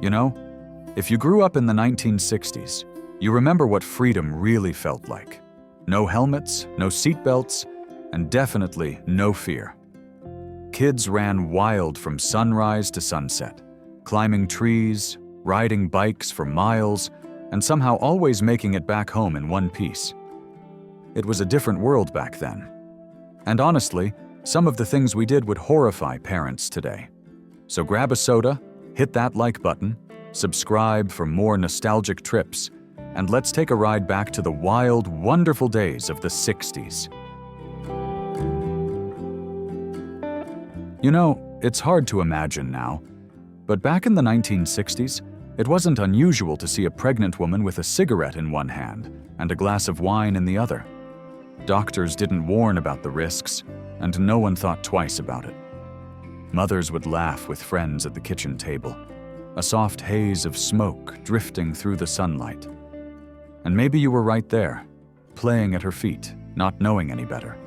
You know, if you grew up in the 1960s, you remember what freedom really felt like. No helmets, no seatbelts, and definitely no fear. Kids ran wild from sunrise to sunset, climbing trees, riding bikes for miles, and somehow always making it back home in one piece. It was a different world back then. And honestly, some of the things we did would horrify parents today. So grab a soda, hit that like button, subscribe for more nostalgic trips, and let's take a ride back to the wild, wonderful days of the 60s. You know, it's hard to imagine now, but back in the 1960s, it wasn't unusual to see a pregnant woman with a cigarette in one hand and a glass of wine in the other. Doctors didn't warn about the risks, and no one thought twice about it. Mothers would laugh with friends at the kitchen table, a soft haze of smoke drifting through the sunlight. And maybe you were right there, playing at her feet, not knowing any better.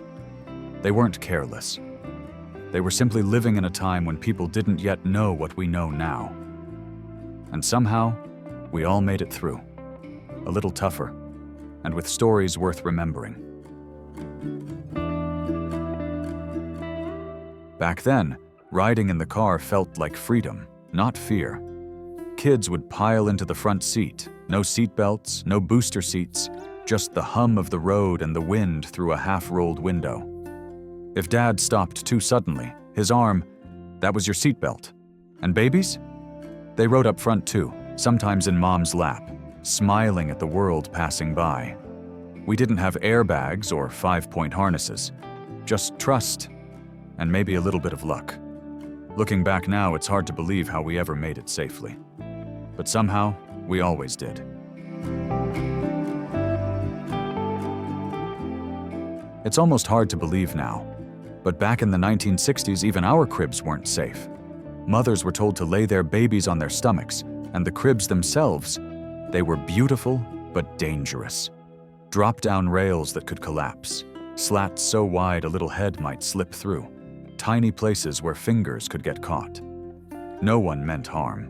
They weren't careless. They were simply living in a time when people didn't yet know what we know now. And somehow, we all made it through. A little tougher, and with stories worth remembering. Back then, riding in the car felt like freedom, not fear. Kids would pile into the front seat, no seatbelts, no booster seats, just the hum of the road and the wind through a half-rolled window. If Dad stopped too suddenly, his arm, that was your seatbelt. And babies? They rode up front too, sometimes in Mom's lap, smiling at the world passing by. We didn't have airbags or 5-point harnesses, just trust and maybe a little bit of luck. Looking back now, it's hard to believe how we ever made it safely. But somehow, we always did. It's almost hard to believe now, but back in the 1960s, even our cribs weren't safe. Mothers were told to lay their babies on their stomachs, and the cribs themselves, they were beautiful but dangerous. Drop-down rails that could collapse, slats so wide a little head might slip through, tiny places where fingers could get caught. No one meant harm.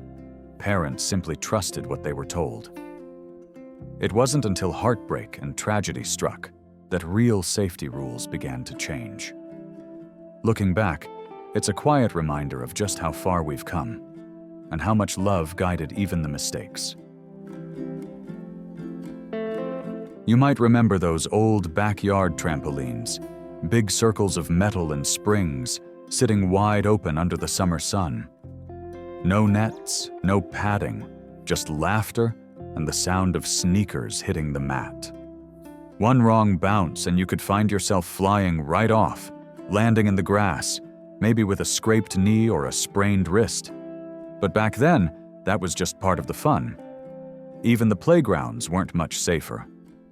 Parents simply trusted what they were told. It wasn't until heartbreak and tragedy struck that real safety rules began to change. Looking back, it's a quiet reminder of just how far we've come, and how much love guided even the mistakes. You might remember those old backyard trampolines, big circles of metal and springs sitting wide open under the summer sun. No nets, no padding, just laughter and the sound of sneakers hitting the mat. One wrong bounce and you could find yourself flying right off, landing in the grass, maybe with a scraped knee or a sprained wrist. But back then, that was just part of the fun. Even the playgrounds weren't much safer.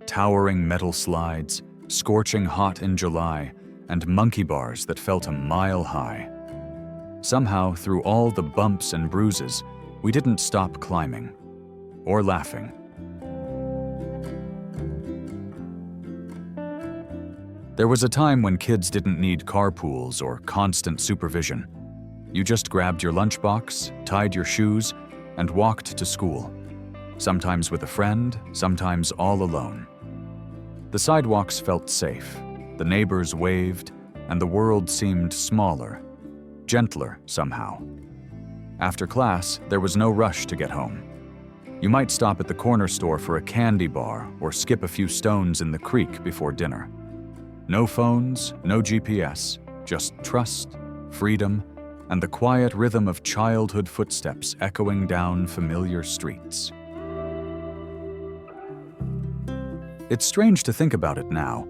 Towering metal slides, scorching hot in July, and monkey bars that felt a mile high. Somehow, through all the bumps and bruises, we didn't stop climbing or laughing. There was a time when kids didn't need carpools or constant supervision. You just grabbed your lunchbox, tied your shoes, and walked to school. Sometimes with a friend, sometimes all alone. The sidewalks felt safe, the neighbors waved, and the world seemed smaller, gentler somehow. After class, there was no rush to get home. You might stop at the corner store for a candy bar or skip a few stones in the creek before dinner. No phones, no GPS, just trust, freedom, and the quiet rhythm of childhood footsteps echoing down familiar streets. It's strange to think about it now,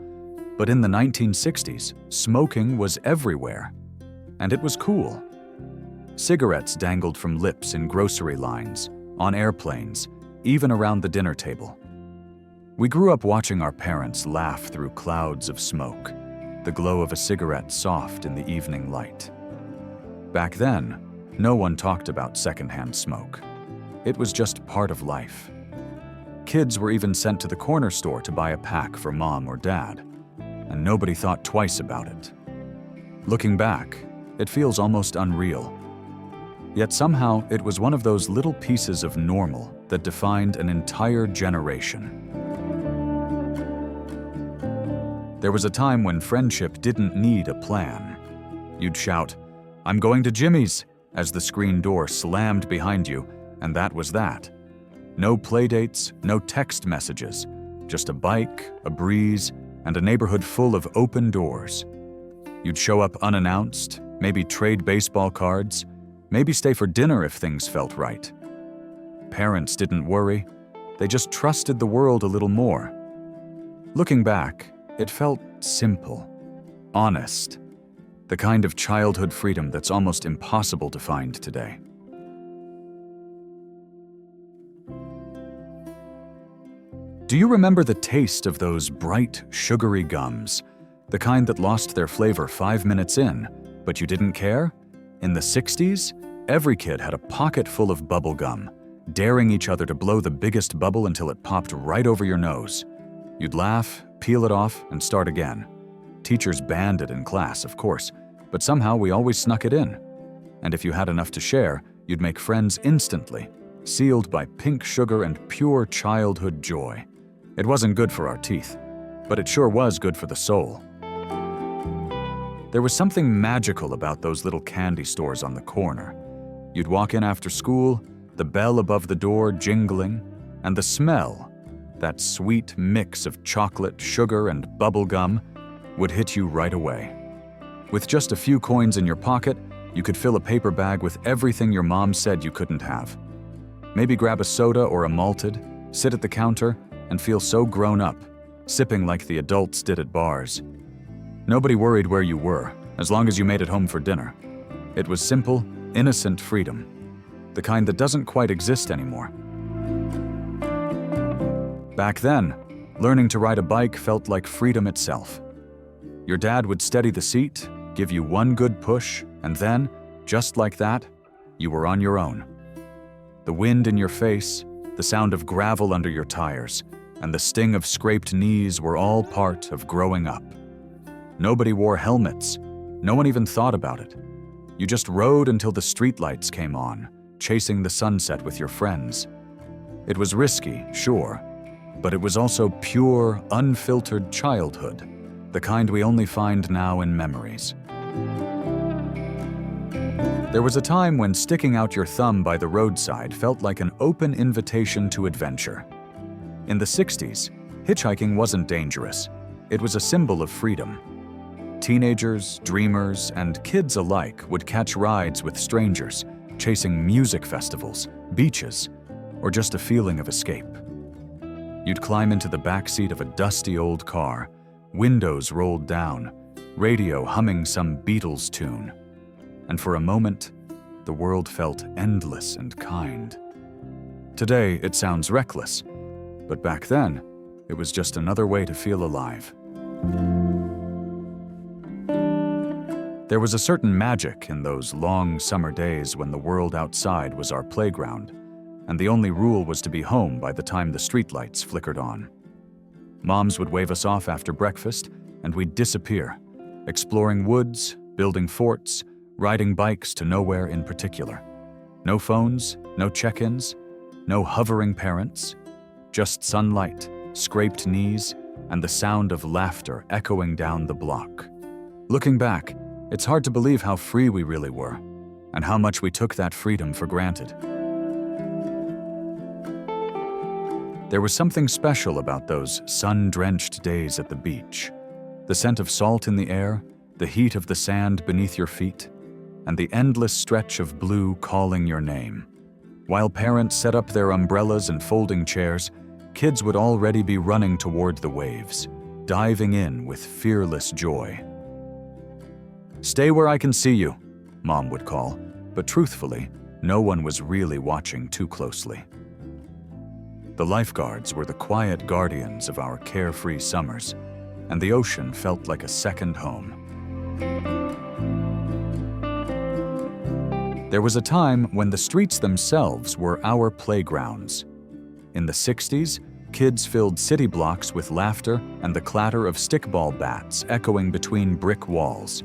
but in the 1960s, smoking was everywhere. And it was cool. Cigarettes dangled from lips in grocery lines, on airplanes, even around the dinner table. We grew up watching our parents laugh through clouds of smoke, the glow of a cigarette soft in the evening light. Back then, no one talked about secondhand smoke. It was just part of life. Kids were even sent to the corner store to buy a pack for mom or dad, and nobody thought twice about it. Looking back, it feels almost unreal. Yet somehow it was one of those little pieces of normal that defined an entire generation. There was a time when friendship didn't need a plan. You'd shout, "I'm going to Jimmy's," as the screen door slammed behind you, and that was that. No playdates, no text messages, just a bike, a breeze, and a neighborhood full of open doors. You'd show up unannounced, maybe trade baseball cards, maybe stay for dinner if things felt right. Parents didn't worry, they just trusted the world a little more. Looking back, it felt simple, honest, the kind of childhood freedom that's almost impossible to find today. Do you remember the taste of those bright, sugary gums? The kind that lost their flavor 5 minutes in, but you didn't care? In the 60s, every kid had a pocket full of bubble gum, daring each other to blow the biggest bubble until it popped right over your nose. You'd laugh, peel it off, and start again. Teachers banned it in class, of course, but somehow we always snuck it in. And if you had enough to share, you'd make friends instantly, sealed by pink sugar and pure childhood joy. It wasn't good for our teeth, but it sure was good for the soul. There was something magical about those little candy stores on the corner. You'd walk in after school, the bell above the door jingling, and the smell, that sweet mix of chocolate, sugar, and bubble gum, would hit you right away. With just a few coins in your pocket, you could fill a paper bag with everything your mom said you couldn't have. Maybe grab a soda or a malted, sit at the counter, and feel so grown up, sipping like the adults did at bars. Nobody worried where you were, as long as you made it home for dinner. It was simple, innocent freedom, the kind that doesn't quite exist anymore. Back then, learning to ride a bike felt like freedom itself. Your dad would steady the seat, give you one good push, and then, just like that, you were on your own. The wind in your face, the sound of gravel under your tires, and the sting of scraped knees were all part of growing up. Nobody wore helmets. No one even thought about it. You just rode until the streetlights came on, chasing the sunset with your friends. It was risky, sure, but it was also pure, unfiltered childhood, the kind we only find now in memories. There was a time when sticking out your thumb by the roadside felt like an open invitation to adventure. In the 60s, hitchhiking wasn't dangerous. It was a symbol of freedom. Teenagers, dreamers, and kids alike would catch rides with strangers, chasing music festivals, beaches, or just a feeling of escape. You'd climb into the backseat of a dusty old car, windows rolled down, radio humming some Beatles tune. And for a moment, the world felt endless and kind. Today, it sounds reckless, but back then, it was just another way to feel alive. There was a certain magic in those long summer days when the world outside was our playground, and the only rule was to be home by the time the streetlights flickered on. Moms would wave us off after breakfast, and we'd disappear, exploring woods, building forts, riding bikes to nowhere in particular. No phones, no check-ins, no hovering parents, just sunlight, scraped knees, and the sound of laughter echoing down the block. Looking back, it's hard to believe how free we really were, and how much we took that freedom for granted. There was something special about those sun-drenched days at the beach. The scent of salt in the air, the heat of the sand beneath your feet, and the endless stretch of blue calling your name. While parents set up their umbrellas and folding chairs, kids would already be running toward the waves, diving in with fearless joy. "Stay where I can see you," Mom would call, but truthfully, no one was really watching too closely. The lifeguards were the quiet guardians of our carefree summers, and the ocean felt like a second home. There was a time when the streets themselves were our playgrounds. In the 60s, kids filled city blocks with laughter and the clatter of stickball bats echoing between brick walls.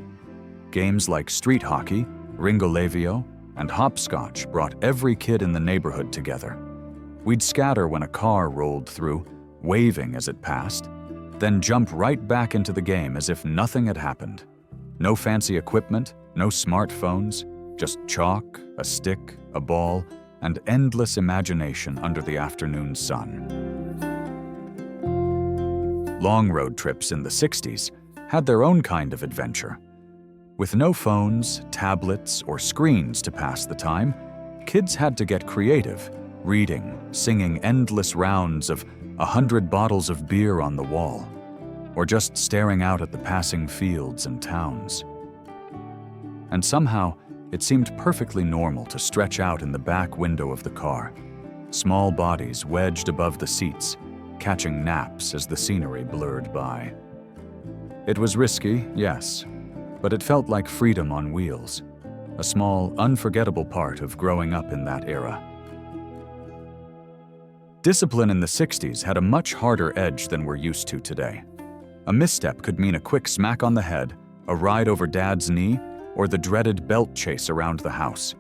Games like street hockey, ringolevio, and hopscotch brought every kid in the neighborhood together. We'd scatter when a car rolled through, waving as it passed, then jump right back into the game as if nothing had happened. No fancy equipment, no smartphones, just chalk, a stick, a ball, and endless imagination under the afternoon sun. Long road trips in the 60s had their own kind of adventure. With no phones, tablets, or screens to pass the time, kids had to get creative, reading, singing endless rounds of 100 bottles of beer on the wall, or just staring out at the passing fields and towns. And somehow, it seemed perfectly normal to stretch out in the back window of the car, small bodies wedged above the seats, catching naps as the scenery blurred by. It was risky, yes, but it felt like freedom on wheels, a small, unforgettable part of growing up in that era. Discipline in the 60s had a much harder edge than we're used to today. A misstep could mean a quick smack on the head, a ride over dad's knee, or the dreaded belt chase around the house.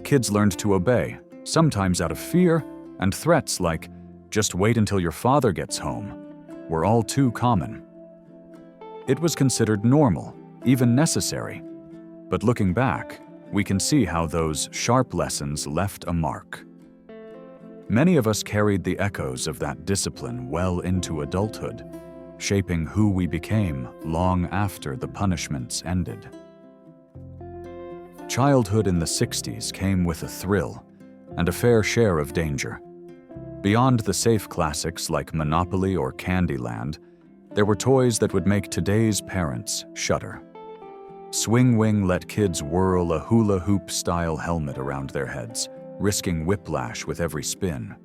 Kids learned to obey, sometimes out of fear, and threats like, "Just wait until your father gets home," were all too common. It was considered normal, even necessary. But looking back, we can see how those sharp lessons left a mark. Many of us carried the echoes of that discipline well into adulthood, shaping who we became long after the punishments ended. Childhood in the 60s came with a thrill and a fair share of danger. Beyond the safe classics like Monopoly or Candyland, there were toys that would make today's parents shudder. Swing Wing let kids whirl a hula hoop-style helmet around their heads, risking whiplash with every spin.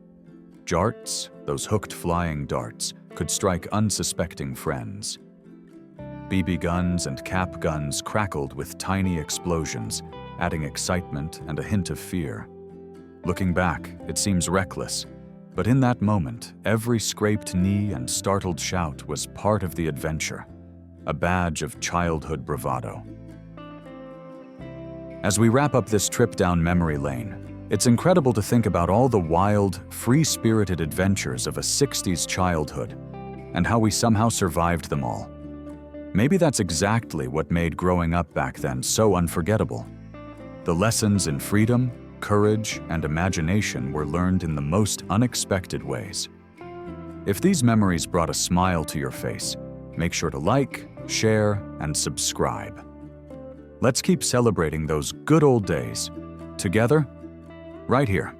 Jarts, those hooked flying darts, could strike unsuspecting friends. BB guns and cap guns crackled with tiny explosions, adding excitement and a hint of fear. Looking back, it seems reckless, but in that moment, every scraped knee and startled shout was part of the adventure, a badge of childhood bravado. As we wrap up this trip down memory lane, it's incredible to think about all the wild, free-spirited adventures of a 60s childhood and how we somehow survived them all. Maybe that's exactly what made growing up back then so unforgettable. The lessons in freedom, courage, and imagination were learned in the most unexpected ways. If these memories brought a smile to your face, make sure to like, share, and subscribe. Let's keep celebrating those good old days, together, right here.